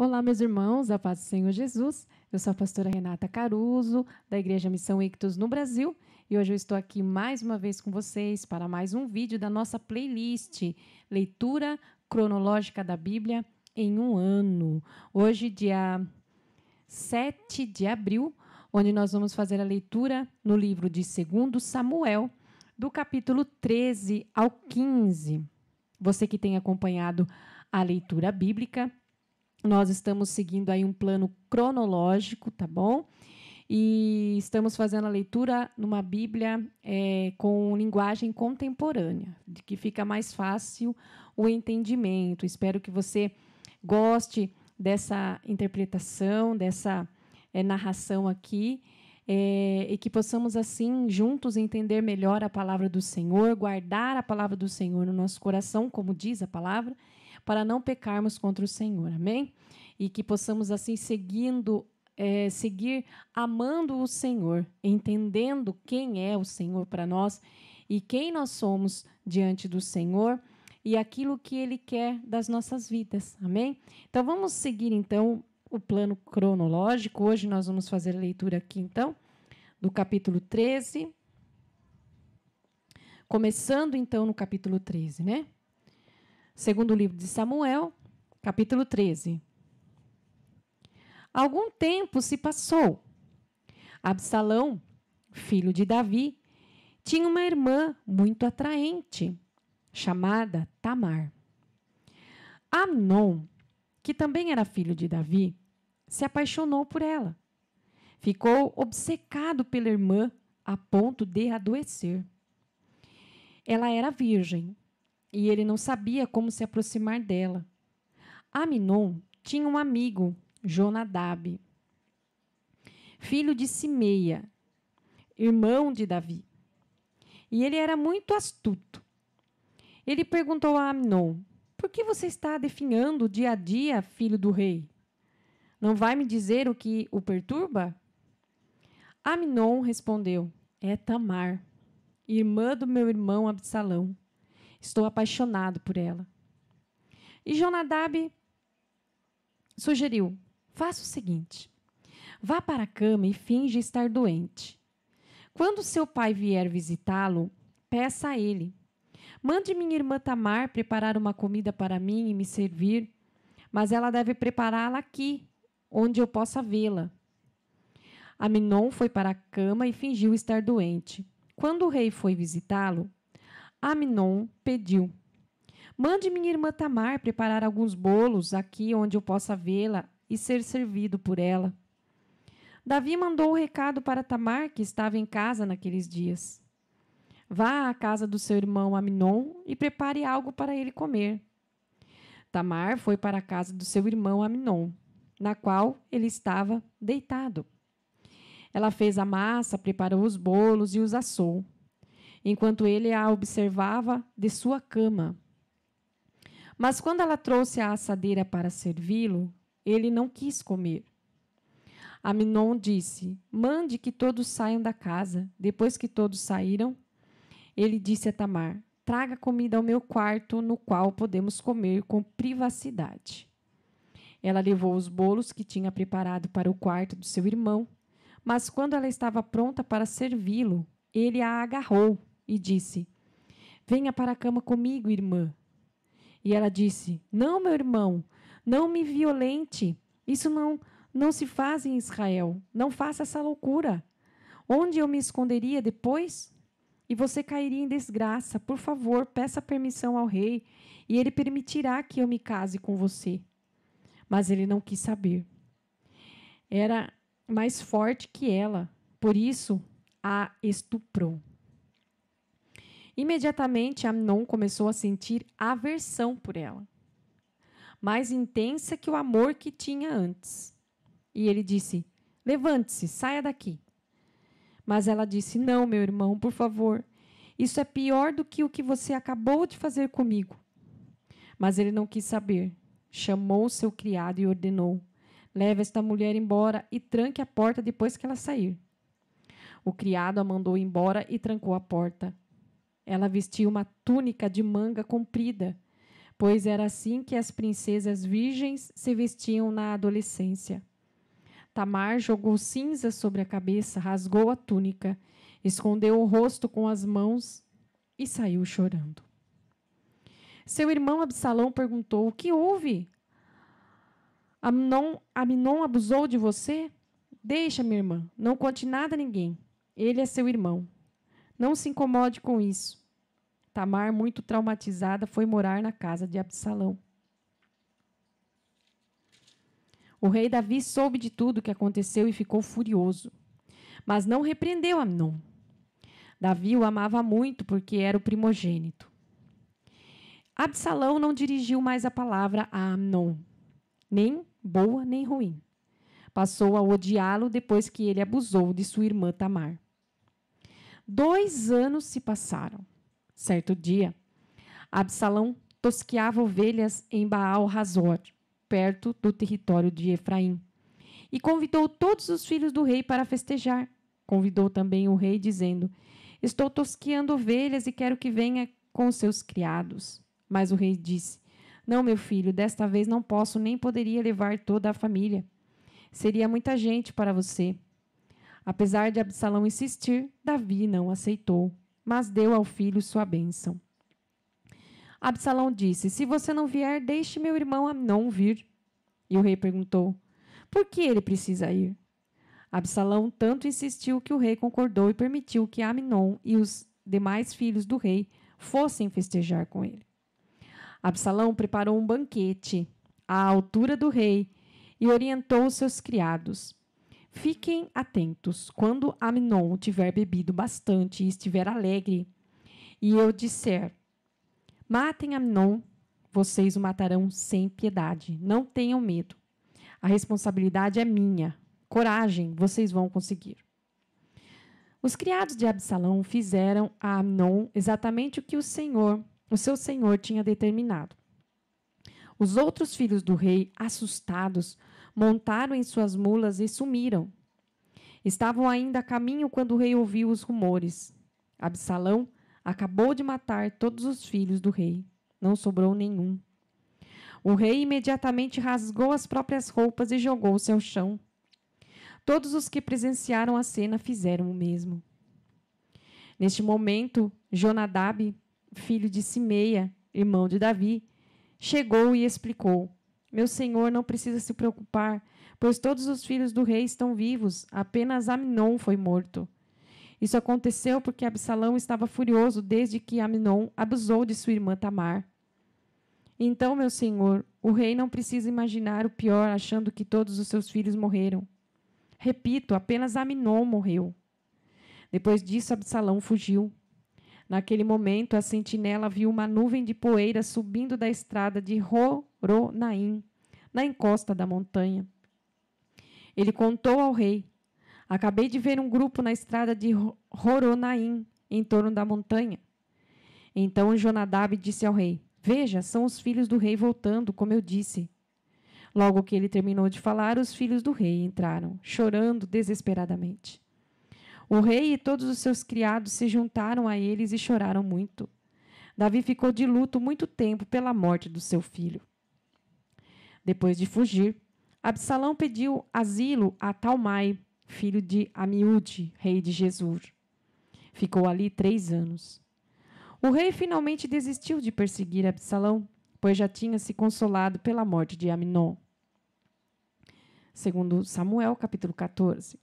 Olá, meus irmãos, a paz do Senhor Jesus. Eu sou a pastora Renata Caruso, da Igreja Missão Ictus no Brasil, e hoje eu estou aqui mais uma vez com vocês para mais um vídeo da nossa playlist Leitura Cronológica da Bíblia em um Ano. Hoje, dia 7 de abril, onde nós vamos fazer a leitura no livro de 2 Samuel, do capítulo 13 ao 15. Você que tem acompanhado a leitura bíblica, nós estamos seguindo aí um plano cronológico, tá bom? E estamos fazendo a leitura numa Bíblia com linguagem contemporânea, de que fica mais fácil o entendimento. Espero que você goste dessa interpretação, dessa narração aqui, e que possamos, assim, juntos entender melhor a palavra do Senhor, guardar a palavra do Senhor no nosso coração, como diz a palavra, para não pecarmos contra o Senhor, amém? E que possamos, assim, seguir amando o Senhor, entendendo quem é o Senhor para nós e quem nós somos diante do Senhor e aquilo que Ele quer das nossas vidas, amém? Então, vamos seguir, então, o plano cronológico. Hoje nós vamos fazer a leitura aqui, então, do capítulo 13, começando, então, no capítulo 13, né? Segundo livro de Samuel, capítulo 13. Algum tempo se passou. Absalão, filho de Davi, tinha uma irmã muito atraente, chamada Tamar. Amnon, que também era filho de Davi, se apaixonou por ela. Ficou obcecado pela irmã a ponto de adoecer. Ela era virgem e ele não sabia como se aproximar dela. Amnon tinha um amigo, Jonadab, filho de Simeia, irmão de Davi. E ele era muito astuto. Ele perguntou a Amnon: por que você está definhando dia a dia, filho do rei? Não vai me dizer o que o perturba? Amnon respondeu: é Tamar, irmã do meu irmão Absalão. Estou apaixonado por ela. E Jonadab sugeriu: faça o seguinte, vá para a cama e finge estar doente. Quando seu pai vier visitá-lo, peça a ele: mande minha irmã Tamar preparar uma comida para mim e me servir, mas ela deve prepará-la aqui, onde eu possa vê-la. Amnon foi para a cama e fingiu estar doente. Quando o rei foi visitá-lo, Amnon pediu: mande minha irmã Tamar preparar alguns bolos aqui onde eu possa vê-la e ser servido por ela. Davi mandou o recado para Tamar, que estava em casa naqueles dias: vá à casa do seu irmão Amnon e prepare algo para ele comer. Tamar foi para a casa do seu irmão Amnon, na qual ele estava deitado. Ela fez a massa, preparou os bolos e os assou, enquanto ele a observava de sua cama. Mas quando ela trouxe a assadeira para servi-lo, ele não quis comer. Amnon disse: mande que todos saiam da casa. Depois que todos saíram, ele disse a Tamar: traga comida ao meu quarto, no qual podemos comer com privacidade. Ela levou os bolos que tinha preparado para o quarto do seu irmão, mas quando ela estava pronta para servi-lo, ele a agarrou e disse: venha para a cama comigo, irmã. E ela disse: não, meu irmão, não me violente. Isso não se faz em Israel. Não faça essa loucura. Onde eu me esconderia depois? E você cairia em desgraça. Por favor, peça permissão ao rei, e ele permitirá que eu me case com você. Mas ele não quis saber. Era mais forte que ela, por isso a estuprou. Imediatamente, Amnon começou a sentir aversão por ela, mais intensa que o amor que tinha antes. E ele disse: levante-se, saia daqui. Mas ela disse: não, meu irmão, por favor, isso é pior do que o que você acabou de fazer comigo. Mas ele não quis saber. Chamou seu criado e ordenou: leve esta mulher embora e tranque a porta depois que ela sair. O criado a mandou embora e trancou a porta. Ela vestia uma túnica de manga comprida, pois era assim que as princesas virgens se vestiam na adolescência. Tamar jogou cinzas sobre a cabeça, rasgou a túnica, escondeu o rosto com as mãos e saiu chorando. Seu irmão Absalão perguntou: o que houve? Amnon abusou de você? Deixa, minha irmã, não conte nada a ninguém. Ele é seu irmão. Não se incomode com isso. Tamar, muito traumatizada, foi morar na casa de Absalão. O rei Davi soube de tudo o que aconteceu e ficou furioso, mas não repreendeu Amnon. Davi o amava muito porque era o primogênito. Absalão não dirigiu mais a palavra a Amnon, nem boa nem ruim. Passou a odiá-lo depois que ele abusou de sua irmã Tamar. 2 anos se passaram. Certo dia, Absalão tosqueava ovelhas em Baal-Hazor, perto do território de Efraim, e convidou todos os filhos do rei para festejar. Convidou também o rei, dizendo: estou tosqueando ovelhas e quero que venha com os seus criados. Mas o rei disse: não, meu filho, desta vez não posso, nem poderia levar toda a família. Seria muita gente para você. Apesar de Absalão insistir, Davi não aceitou, mas deu ao filho sua bênção. Absalão disse: se você não vier, deixe meu irmão Amnon vir. E o rei perguntou: por que ele precisa ir? Absalão tanto insistiu que o rei concordou e permitiu que Amnon e os demais filhos do rei fossem festejar com ele. Absalão preparou um banquete à altura do rei e orientou os seus criados: fiquem atentos, quando Amnon tiver bebido bastante e estiver alegre, e eu disser: matem Amnon, vocês o matarão sem piedade. Não tenham medo. A responsabilidade é minha. Coragem, vocês vão conseguir. Os criados de Absalão fizeram a Amnon exatamente o que o seu senhor, tinha determinado. Os outros filhos do rei, assustados, montaram em suas mulas e sumiram. Estavam ainda a caminho quando o rei ouviu os rumores. Absalão acabou de matar todos os filhos do rei. Não sobrou nenhum. O rei imediatamente rasgou as próprias roupas e jogou-se ao chão. Todos os que presenciaram a cena fizeram o mesmo. Neste momento, Jonadab, filho de Simeia, irmão de Davi, chegou e explicou: meu senhor não precisa se preocupar, pois todos os filhos do rei estão vivos, apenas Amnon foi morto. Isso aconteceu porque Absalão estava furioso desde que Amnon abusou de sua irmã Tamar. Então, meu senhor, o rei não precisa imaginar o pior achando que todos os seus filhos morreram. Repito, apenas Amnon morreu. Depois disso, Absalão fugiu. Naquele momento, a sentinela viu uma nuvem de poeira subindo da estrada de Horonaim, na encosta da montanha. Ele contou ao rei: acabei de ver um grupo na estrada de Horonaim, em torno da montanha. Então Jonadab disse ao rei: veja, são os filhos do rei voltando, como eu disse. Logo que ele terminou de falar, os filhos do rei entraram, chorando desesperadamente. O rei e todos os seus criados se juntaram a eles e choraram muito. Davi ficou de luto muito tempo pela morte do seu filho. Depois de fugir, Absalão pediu asilo a Talmai, filho de Amiúde, rei de Gesur. Ficou ali 3 anos. O rei finalmente desistiu de perseguir Absalão, pois já tinha se consolado pela morte de Amnon. Segundo Samuel, capítulo 14.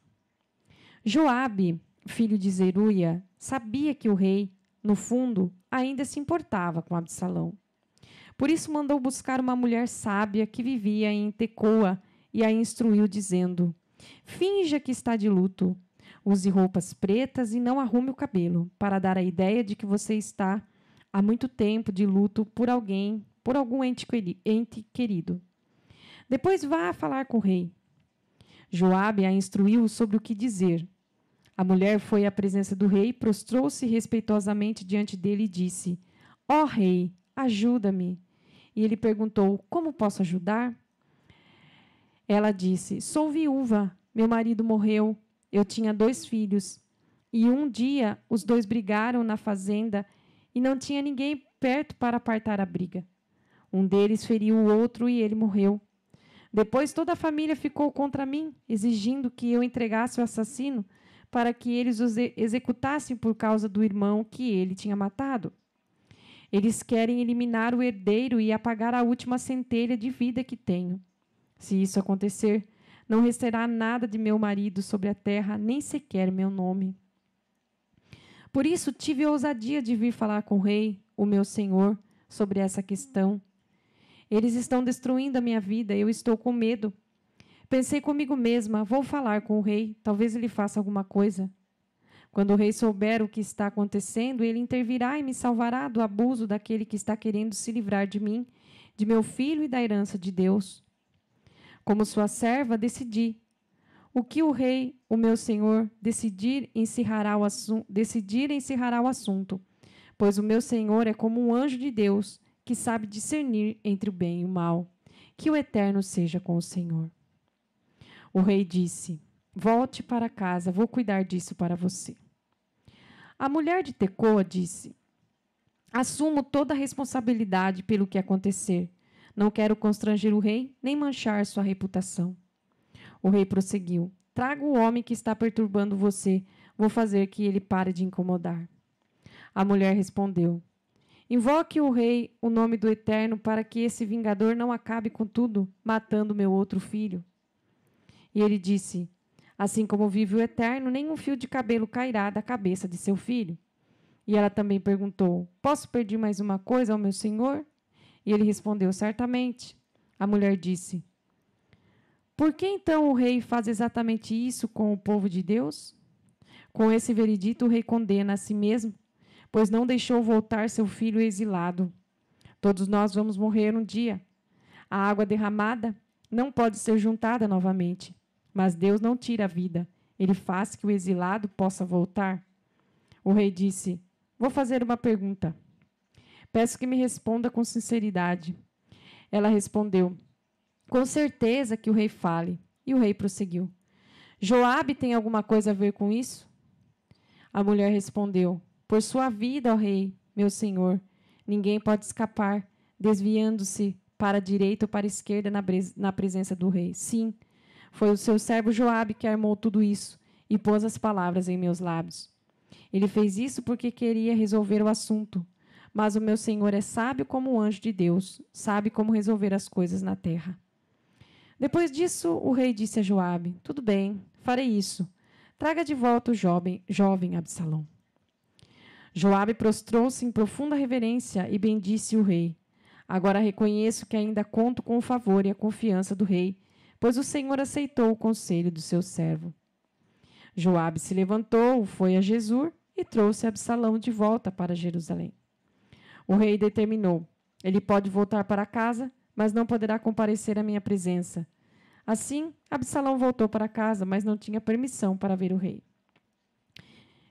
Joabe, filho de Zeruia, sabia que o rei, no fundo, ainda se importava com Absalão. Por isso mandou buscar uma mulher sábia que vivia em Tecoa e a instruiu, dizendo: finja que está de luto. Use roupas pretas e não arrume o cabelo, para dar a ideia de que você está há muito tempo de luto por algum ente querido. Depois vá falar com o rei. Joabe a instruiu sobre o que dizer. A mulher foi à presença do rei, prostrou-se respeitosamente diante dele e disse: ó rei, ajuda-me. E ele perguntou: como posso ajudar? Ela disse: sou viúva, meu marido morreu, eu tinha 2 filhos. E um dia os 2 brigaram na fazenda e não tinha ninguém perto para apartar a briga. Um deles feriu o outro e ele morreu. Depois toda a família ficou contra mim, exigindo que eu entregasse o assassino para que eles os executassem por causa do irmão que ele tinha matado. Eles querem eliminar o herdeiro e apagar a última centelha de vida que tenho. Se isso acontecer, não restará nada de meu marido sobre a terra, nem sequer meu nome. Por isso tive a ousadia de vir falar com o rei, o meu senhor, sobre essa questão. Eles estão destruindo a minha vida, eu estou com medo. Pensei comigo mesma, vou falar com o rei, talvez ele faça alguma coisa. Quando o rei souber o que está acontecendo, ele intervirá e me salvará do abuso daquele que está querendo se livrar de mim, de meu filho e da herança de Deus. Como sua serva, decidi. O que o rei, o meu senhor, decidir encerrará o assunto, pois o meu senhor é como um anjo de Deus, que sabe discernir entre o bem e o mal. Que o Eterno seja com o Senhor. O rei disse, volte para casa, vou cuidar disso para você. A mulher de Tecoa disse, assumo toda a responsabilidade pelo que acontecer. Não quero constranger o rei, nem manchar sua reputação. O rei prosseguiu, traga o homem que está perturbando você, vou fazer que ele pare de incomodar. A mulher respondeu, invoque o rei o nome do Eterno para que esse vingador não acabe com tudo, matando meu outro filho. E ele disse, assim como vive o Eterno, nenhum fio de cabelo cairá da cabeça de seu filho. E ela também perguntou, posso pedir mais uma coisa ao meu senhor? E ele respondeu, certamente. A mulher disse, por que então o rei faz exatamente isso com o povo de Deus? Com esse veredito, o rei condena a si mesmo, pois não deixou voltar seu filho exilado. Todos nós vamos morrer um dia. A água derramada não pode ser juntada novamente, mas Deus não tira a vida. Ele faz que o exilado possa voltar. O rei disse, vou fazer uma pergunta. Peço que me responda com sinceridade. Ela respondeu, com certeza que o rei fale. E o rei prosseguiu, Joabe tem alguma coisa a ver com isso? A mulher respondeu, por sua vida, ó rei, meu senhor, ninguém pode escapar, desviando-se para a direita ou para a esquerda na presença do rei. Sim, foi o seu servo Joabe que armou tudo isso e pôs as palavras em meus lábios. Ele fez isso porque queria resolver o assunto, mas o meu senhor é sábio como o anjo de Deus, sabe como resolver as coisas na terra. Depois disso, o rei disse a Joabe, tudo bem, farei isso. Traga de volta o jovem Absalão. Joabe prostrou-se em profunda reverência e bendisse o rei. Agora reconheço que ainda conto com o favor e a confiança do rei, pois o Senhor aceitou o conselho do seu servo. Joabe se levantou, foi a Jesur e trouxe Absalão de volta para Jerusalém. O rei determinou, ele pode voltar para casa, mas não poderá comparecer à minha presença. Assim, Absalão voltou para casa, mas não tinha permissão para ver o rei.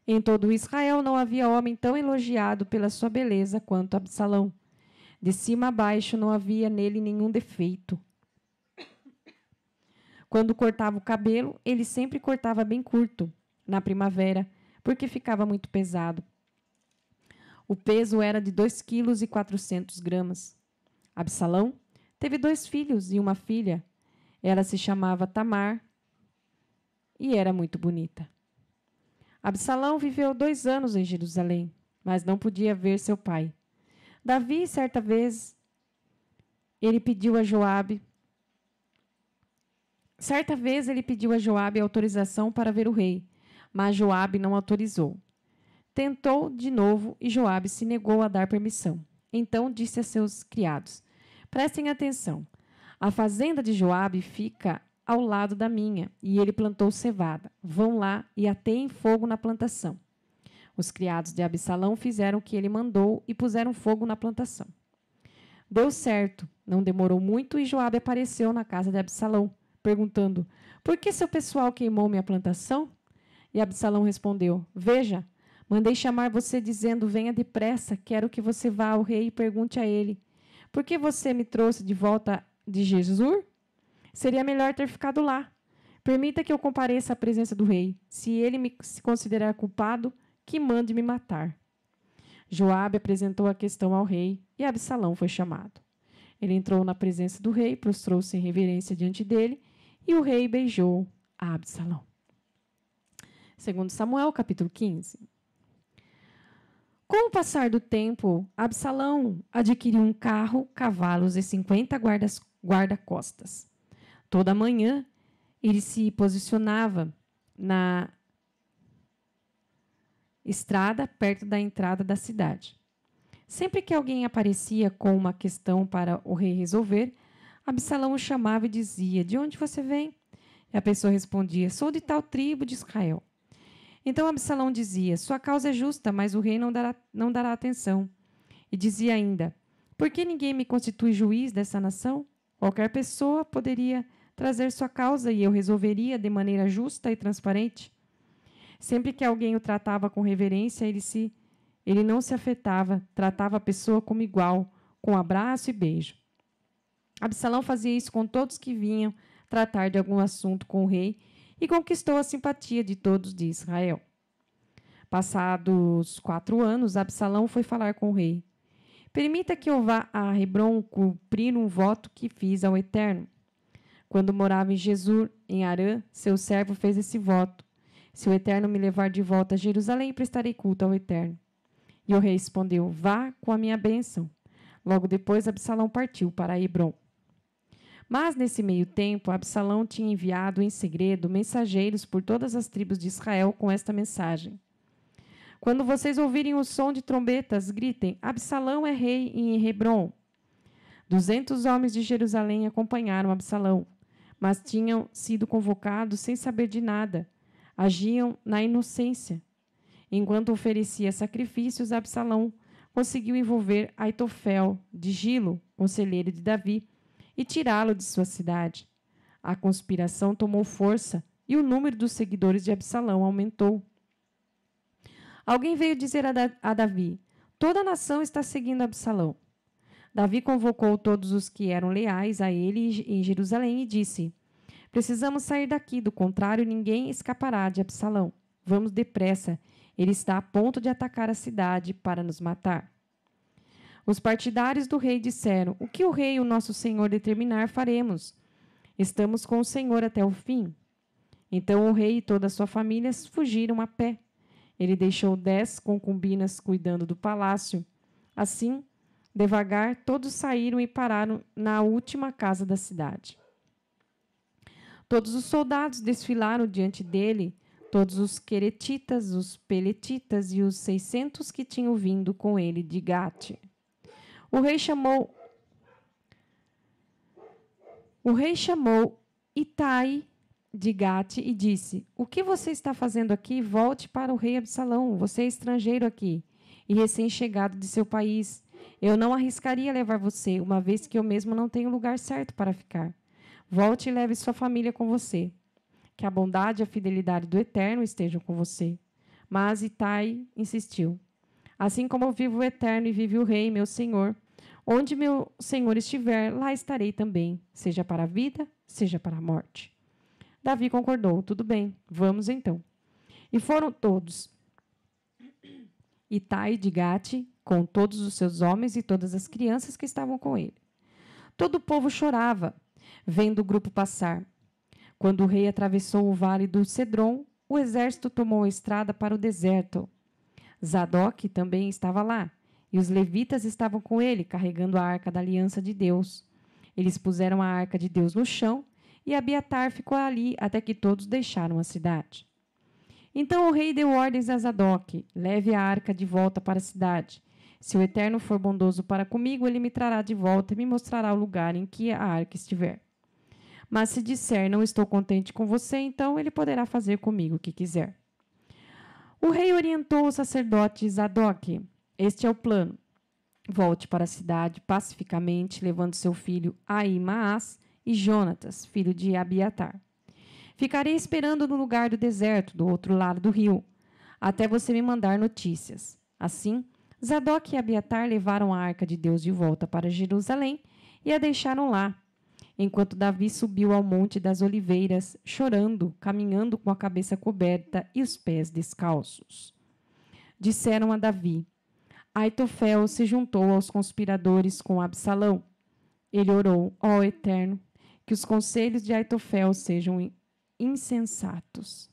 Em todo Israel não havia homem tão elogiado pela sua beleza quanto Absalão. De cima a baixo não havia nele nenhum defeito. Quando cortava o cabelo, ele sempre cortava bem curto, na primavera, porque ficava muito pesado. O peso era de 2,4 kg. Absalão teve 2 filhos e uma filha. Ela se chamava Tamar e era muito bonita. Absalão viveu 2 anos em Jerusalém, mas não podia ver seu pai. Davi, certa vez, ele pediu a Joabe autorização para ver o rei, mas Joabe não autorizou. Tentou de novo e Joabe se negou a dar permissão. Então disse a seus criados, prestem atenção, a fazenda de Joabe fica ao lado da minha, e ele plantou cevada. Vão lá e ateiem fogo na plantação. Os criados de Absalão fizeram o que ele mandou e puseram fogo na plantação. Deu certo, não demorou muito e Joabe apareceu na casa de Absalão, perguntando, por que seu pessoal queimou minha plantação? E Absalão respondeu, veja, mandei chamar você dizendo, venha depressa, quero que você vá ao rei e pergunte a ele, por que você me trouxe de volta de Jesur? Seria melhor ter ficado lá. Permita que eu compareça à presença do rei. Se ele me considerar culpado, que mande me matar. Joabe apresentou a questão ao rei e Absalão foi chamado. Ele entrou na presença do rei, prostrou-se em reverência diante dele, e o rei beijou a Absalão. 2 Samuel, capítulo 15. Com o passar do tempo, Absalão adquiriu um carro, cavalos e 50 guarda-costas. Toda manhã, ele se posicionava na estrada perto da entrada da cidade. Sempre que alguém aparecia com uma questão para o rei resolver, Absalão o chamava e dizia: "De onde você vem?" E a pessoa respondia: "Sou de tal tribo de Israel." Então Absalão dizia: "Sua causa é justa, mas o rei não dará atenção." E dizia ainda: "Por que ninguém me constitui juiz dessa nação? Qualquer pessoa poderia trazer sua causa e eu resolveria de maneira justa e transparente." Sempre que alguém o tratava com reverência, ele não se afetava, tratava a pessoa como igual, com abraço e beijo. Absalão fazia isso com todos que vinham tratar de algum assunto com o rei e conquistou a simpatia de todos de Israel. Passados 4 anos, Absalão foi falar com o rei: "Permita que eu vá a Hebrom cumprir um voto que fiz ao Eterno. Quando morava em Gesur, em Arã, seu servo fez esse voto: se o Eterno me levar de volta a Jerusalém, prestarei culto ao Eterno." E o rei respondeu: "Vá com a minha bênção." Logo depois, Absalão partiu para Hebrom. Mas, nesse meio tempo, Absalão tinha enviado em segredo mensageiros por todas as tribos de Israel com esta mensagem: "Quando vocês ouvirem o som de trombetas, gritem: Absalão é rei em Hebrom." 200 homens de Jerusalém acompanharam Absalão, mas tinham sido convocados sem saber de nada. Agiam na inocência. Enquanto oferecia sacrifícios, Absalão conseguiu envolver Aitofel de Gilo, conselheiro de Davi, e tirá-lo de sua cidade. A conspiração tomou força e o número dos seguidores de Absalão aumentou. Alguém veio dizer a Davi: "Toda a nação está seguindo Absalão." Davi convocou todos os que eram leais a ele em Jerusalém e disse: "Precisamos sair daqui, do contrário, ninguém escapará de Absalão. Vamos depressa, ele está a ponto de atacar a cidade para nos matar." Os partidários do rei disseram: "O que o rei, o nosso senhor, determinar, faremos. Estamos com o Senhor até o fim." Então o rei e toda a sua família fugiram a pé. Ele deixou 10 concubinas cuidando do palácio. Assim, devagar, todos saíram e pararam na última casa da cidade. Todos os soldados desfilaram diante dele, todos os queretitas, os peletitas e os 600 que tinham vindo com ele de Gate. O rei chamou Itai de Gate e disse: "O que você está fazendo aqui? Volte para o rei Absalão. Você é estrangeiro aqui e recém-chegado de seu país. Eu não arriscaria levar você, uma vez que eu mesmo não tenho lugar certo para ficar. Volte e leve sua família com você. Que a bondade e a fidelidade do Eterno estejam com você." Mas Itai insistiu: "Assim como vive o Eterno e vive o rei, meu senhor, onde meu senhor estiver, lá estarei também, seja para a vida, seja para a morte." Davi concordou: "Tudo bem, vamos então." E foram todos. Itai de Gate, com todos os seus homens e todas as crianças que estavam com ele. Todo o povo chorava, vendo o grupo passar. Quando o rei atravessou o vale do Cedron, o exército tomou a estrada para o deserto. Zadok também estava lá, e os levitas estavam com ele, carregando a arca da aliança de Deus. Eles puseram a arca de Deus no chão, e Abiatar ficou ali até que todos deixaram a cidade. Então o rei deu ordens a Zadok: "Leve a arca de volta para a cidade. Se o Eterno for bondoso para comigo, ele me trará de volta e me mostrará o lugar em que a arca estiver. Mas se disser: não estou contente com você, então ele poderá fazer comigo o que quiser." O rei orientou o sacerdote Zadok: "Este é o plano. Volte para a cidade pacificamente, levando seu filho Ahimaás e Jonatas, filho de Abiatar. Ficarei esperando no lugar do deserto, do outro lado do rio, até você me mandar notícias." Assim, Zadok e Abiatar levaram a arca de Deus de volta para Jerusalém e a deixaram lá, enquanto Davi subiu ao Monte das Oliveiras, chorando, caminhando com a cabeça coberta e os pés descalços. Disseram a Davi: "Aitofel se juntou aos conspiradores com Absalão." Ele orou: ó Eterno, que os conselhos de Aitofel sejam insensatos.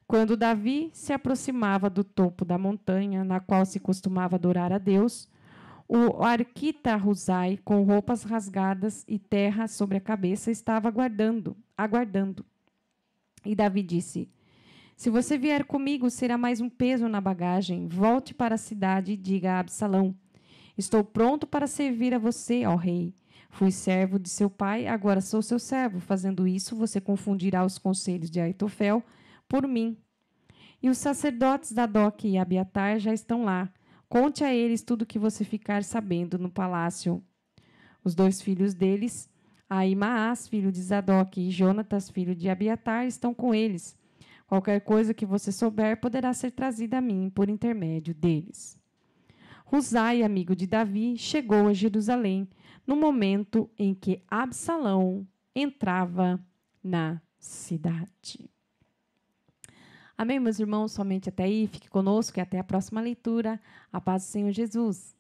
Quando Davi se aproximava do topo da montanha, na qual se costumava adorar a Deus, o arquita Husai, com roupas rasgadas e terra sobre a cabeça, estava aguardando. E Davi disse: se você vier comigo, será mais um peso na bagagem. Volte para a cidade e diga a Absalão: estou pronto para servir a você, ó rei. Fui servo de seu pai, agora sou seu servo. Fazendo isso, você confundirá os conselhos de Aitofel por mim. E os sacerdotes Zadok e Abiatar já estão lá. Conte a eles tudo o que você ficar sabendo no palácio. Os 2 filhos deles, Ahimaás, filho de Zadok, e Jonatas, filho de Abiatar, estão com eles. Qualquer coisa que você souber poderá ser trazida a mim por intermédio deles. Husai, amigo de Davi, chegou a Jerusalém no momento em que Absalão entrava na cidade. Amém, meus irmãos? Somente até aí. Fique conosco e até a próxima leitura. A paz do Senhor Jesus.